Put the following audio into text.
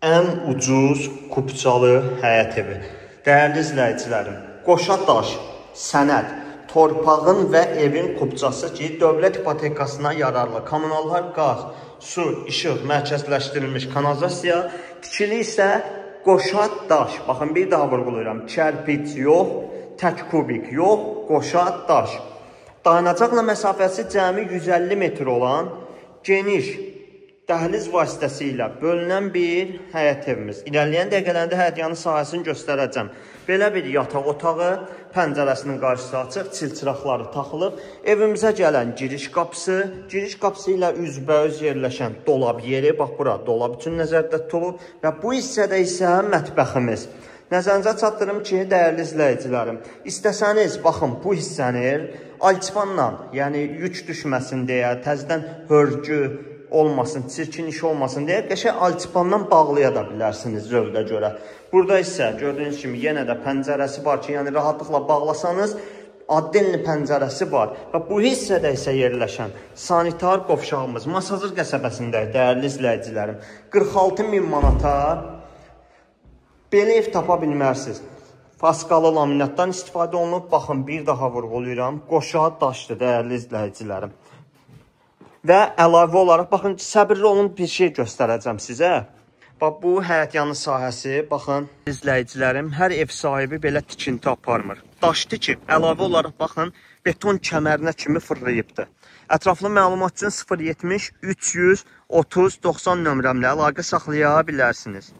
Ən ucuz kupçalı həyət evi. Dəyərli izləyicilərim, qoşa daş, sənəd, torpağın və evin kupçası ki, dövlət ipotekasına yararlı kommunallar, qaz, su, işıq, mərkəzləşdirilmiş kanalizasiya, tikili isə qoşa daş. Baxın, bir daha vurğulayıram, kərpiç yox, tək kubik yox, qoşa daş. Dayanacaqla məsafəsi cəmi 150 metr olan geniş dəhliz vasitəsilə bölünən bir həyət evimiz. İlərləyən dəqiqələrində həyətyanı sahəsini göstərəcəm. Belə bir yataq otağı, pəncərəsinin qarşısı açıq, çilçıraqları taxılıb. Evimizə gələn giriş qapısı ilə üzbəüz yerləşən dolab yeri, bax bura dolab üçün nəzərdə tutulub və bu hissədə isə mətbəximiz. Nəzərinizə çatdırım ki, dəyərli izləyicilərim, istəsəniz, baxın, bu hissəni alçıpanla, yəni yük düşməsin deyə, təzədən hörgü olmasın, çirkin iş olmasın deyə qəşəng alçıpandan bağlaya da bilərsiniz zövqə görə. Burada isə gördüyünüz kimi yenə də pəncərəsi var ki, yəni rahatlıqla bağlasanız, addenli pəncərəsi var və bu hissədə isə yerləşən sanitar qovşağımız Masazır qəsəbəsində, dəyərli izləyicilərim, 46.000 manata belə ev tapa bilmərsiniz. Faskalı laminatdan istifadə olunub, baxın, bir daha vurğulayıram, qoşa daşdır, dəyərli izləyicilərim. Və əlavə olaraq, baxın, səbirli olun, bir şey göstərəcəm sizə. Bax, bu həyətyanı sahəsi, baxın, izləyicilərim, hər ev sahibi belə tikinti aparmır. Daş tikib, əlavə olaraq, baxın, beton kəmərinə kimi fırlayıbdır. Ətraflı məlumat üçün 070 330 90 nömrəmlə əlaqə saxlaya bilərsiniz.